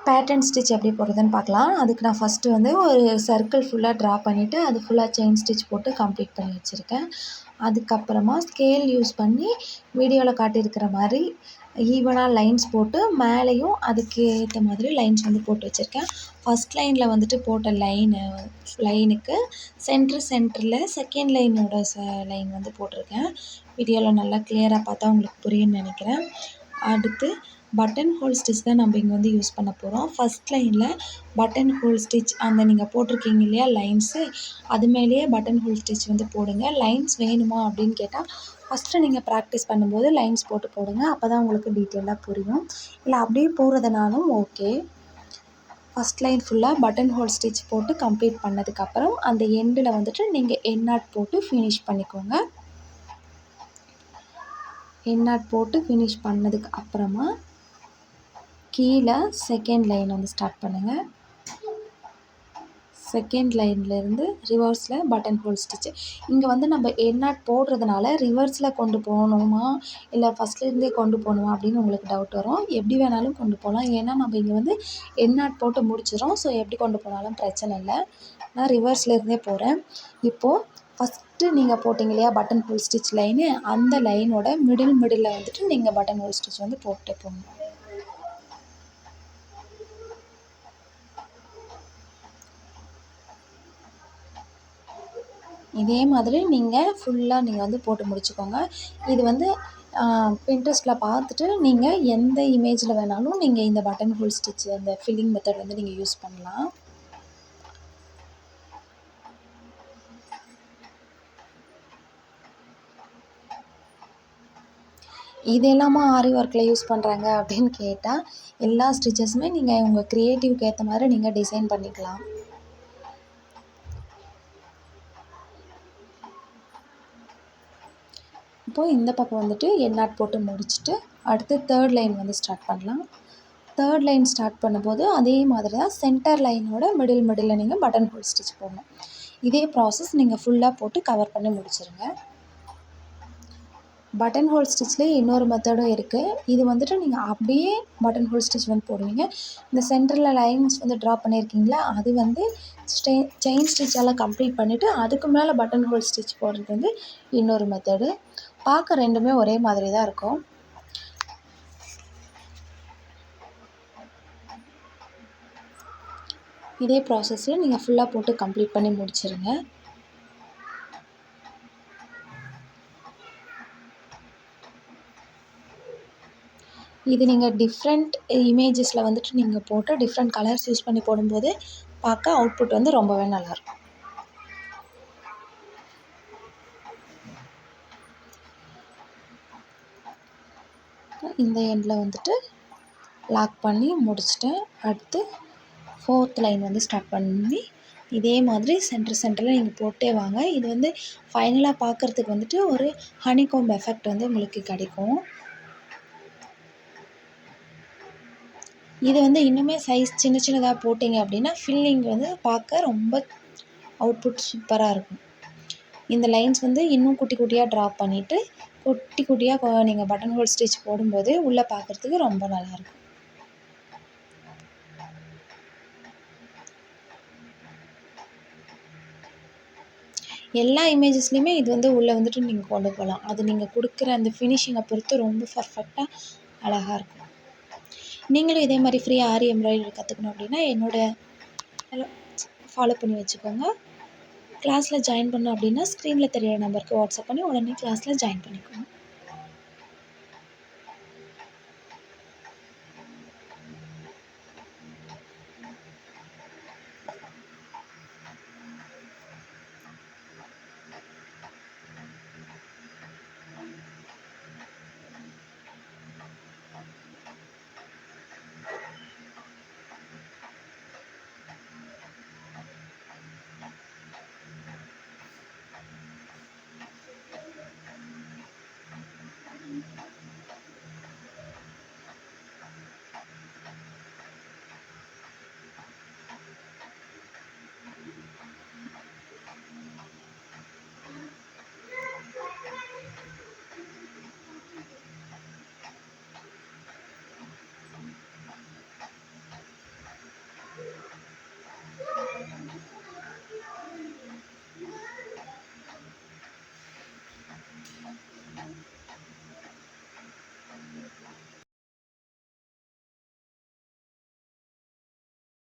Pattern stitch எப்படி போடுறதுன்னு பார்க்கலாம். அதுக்கு நான் ஃபஸ்ட்டு வந்து ஒரு சர்க்கிள் ஃபுல்லாக ட்ரா பண்ணிவிட்டு அது ஃபுல்லாக செயின் ஸ்டிச் போட்டு கம்ப்ளீட் பண்ணி வச்சுருக்கேன். அதுக்கப்புறமா ஸ்கேல் யூஸ் பண்ணி வீடியோவில் காட்டியிருக்கிற மாதிரி ஈவனாக லைன்ஸ் போட்டு மேலேயும் அதுக்கு ஏற்ற மாதிரி லைன்ஸ் வந்து போட்டு வச்சுருக்கேன். ஃபஸ்ட் லைனில் வந்துட்டு போட்ட லைனுக்கு சென்டரில் செகண்ட் லைனோட லைன் வந்து போட்டிருக்கேன். வீடியோவில் நல்லா கிளியராக பார்த்தா உங்களுக்கு புரியும்னு நினைக்கிறேன். அடுத்து பட்டன் ஹோல் ஸ்டிச் தான் நம்ம இங்கே வந்து யூஸ் பண்ண போகிறோம். ஃபஸ்ட் லைனில் பட்டன் ஹோல் ஸ்டிச் அந்த நீங்கள் போட்டிருக்கீங்க இல்லையா லைன்ஸு, அது மேலேயே பட்டன் ஹோல் ஸ்டிச் வந்து போடுங்க. லைன்ஸ் வேணுமா அப்படின்னு கேட்டால் ஃபஸ்ட்டு நீங்கள் ப்ராக்டிஸ் பண்ணும்போது லைன்ஸ் போட்டு போடுங்க. அப்போ தான் உங்களுக்கு டீட்டெயிலாக புரியும். இல்லை அப்படியே போடுறதுனாலும் ஓகே. ஃபஸ்ட் லைன் ஃபுல்லாக பட்டன் ஹோல் ஸ்டிச் போட்டு கம்ப்ளீட் பண்ணதுக்கப்புறம் அந்த எண்டில் வந்துட்டு நீங்கள் எண்ணாட் போட்டு ஃபினிஷ் பண்ணிக்கோங்க. எண்ணாட் போட்டு ஃபினிஷ் பண்ணதுக்கு அப்புறமா கீழே செகண்ட் லைன் வந்து ஸ்டார்ட் பண்ணுங்கள். செகண்ட் லைன்லேருந்து ரிவர்ஸில் பட்டன் ஹோல் ஸ்டிச்சு. இங்கே வந்து நம்ம எண்ணாட் போடுறதுனால ரிவர்ஸில் கொண்டு போகணுமா இல்லை ஃபஸ்ட்லேருந்தே கொண்டு போகணுமா அப்படின்னு உங்களுக்கு டவுட் வரும். எப்படி வேணாலும் கொண்டு போகலாம். ஏன்னா நம்ம இங்கே வந்து எண்ணாட் போட்டு முடிச்சிடும். ஸோ எப்படி கொண்டு போனாலும் பிரச்சனை இல்லை. நான் ரிவர்ஸ்லேருந்தே போகிறேன். இப்போது ஃபஸ்ட்டு நீங்கள் போட்டிங்க இல்லையா பட்டன் ஹோல் ஸ்டிச் லைனு, அந்த லைனோட மிடில் வந்துட்டு நீங்கள் பட்டன் ஹோல் ஸ்டிச் வந்து போட்டு போகணும். இதே மாதிரி நீங்கள் ஃபுல்லாக நீங்கள் வந்து போட்டு முடிச்சுக்கோங்க. இது வந்து பின்ட்ரெஸ்ட்டில் பார்த்துட்டு நீங்கள் எந்த இமேஜில் வேணாலும் நீங்கள் இந்த பட்டன் ஹோல் ஸ்டிச் அந்த ஃபில்லிங் மெத்தட் வந்து நீங்கள் யூஸ் பண்ணலாம். இது எல்லாமா ஆரி ஒர்க்கில் யூஸ் பண்ணுறாங்க அப்படின்னு கேட்டால் எல்லா ஸ்டிச்சஸுமே நீங்கள் உங்கள் க்ரியேட்டிவ்க்கு ஏற்ற மாதிரி நீங்கள் டிசைன் பண்ணிக்கலாம். இப்போது இந்த பக்கம் வந்துட்டு எண்ணாட் போட்டு முடிச்சுட்டு அடுத்து தேர்ட் லைன் வந்து ஸ்டார்ட் பண்ணலாம். தேர்ட் லைன் ஸ்டார்ட் பண்ணும்போது அதே மாதிரி தான் சென்டர் லைனோட மிடில் நீங்கள் பட்டன் ஹோல் ஸ்டிச் போடணும். இதே ப்ராசஸ் நீங்கள் ஃபுல்லாக போட்டு கவர் பண்ணி முடிச்சிருங்க. பட்டன் ஹோல் ஸ்டிச்லேயே இன்னொரு மெத்தடும் இருக்குது. இது வந்துட்டு நீங்கள் அப்படியே பட்டன் ஹோல் ஸ்டிச் வந்து போடுவீங்க. இந்த சென்டரில் லைன்ஸ் வந்து ட்ரா பண்ணியிருக்கீங்களா, அது வந்து செயின் ஸ்டிச்செல்லாம் கம்ப்ளீட் பண்ணிவிட்டு அதுக்கு மேலே பட்டன் ஹோல் ஸ்டிச் போடுறது வந்து இன்னொரு மெத்தடு. பார்க்க ரெண்டுமே ஒரே மாதிரி தான் இருக்கும். இதே ப்ராசஸில் நீங்கள் ஃபுல்லாக போட்டு கம்ப்ளீட் பண்ணி முடிச்சிருங்க. இது நீங்கள் டிஃப்ரெண்ட் இமேஜஸில் வந்துட்டு நீங்கள் போட்டு டிஃப்ரெண்ட் கலர்ஸ் யூஸ் பண்ணி போடும்போது பார்க்க அவுட்புட் வந்து ரொம்பவே நல்லாயிருக்கும். இந்த எண்டில் வந்துட்டு லாக் பண்ணி முடிச்சிட்டேன். அடுத்து ஃபோர்த் லைன் வந்து ஸ்டார்ட் பண்ணி இதே மாதிரி சென்டரில் நீங்கள் போட்டே வாங்க. இது வந்து ஃபைனலாக பார்க்குறதுக்கு வந்துட்டு ஒரு ஹனிகோம்ப் எஃபெக்ட் வந்து உங்களுக்கு கிடைக்கும். இது வந்து இன்னுமே சைஸ் சின்னதாக போட்டிங்க அப்படின்னா ஃபில்லிங் வந்து பார்க்க ரொம்ப அவுட்புட் சூப்பராக இருக்கும். இந்த லைன்ஸ் வந்து இன்னும் குட்டி குட்டியாக ட்ரா பண்ணிவிட்டு குட்டி குட்டியாக நீங்கள் பட்டன் ஹோல் ஸ்டிச் போடும்போது உள்ளே பார்க்குறதுக்கு ரொம்ப நல்லாயிருக்கும். எல்லா இமேஜஸ்லேயுமே இது வந்து உள்ளே வந்துட்டு நீங்கள் கொண்டு போகலாம். அது நீங்கள் கொடுக்குற அந்த ஃபினிஷிங்கை பொறுத்து ரொம்ப பர்ஃபெக்டாக அழகாக இருக்கும். நீங்களும் இதே மாதிரி ஃப்ரீயாக ஆரி எம்ப்ராய்டரி கற்றுக்கணும் அப்படின்னா என்னோட ஃபாலோ பண்ணி வச்சுக்கோங்க. கிளாஸில் ஜாயின் பண்ணோம் அப்படின்னா ஸ்க்ரீனில் தெரியிற நம்பருக்கு வாட்ஸ்அப் பண்ணி உடனே கிளாஸில் ஜாயின் பண்ணிக்கோங்க.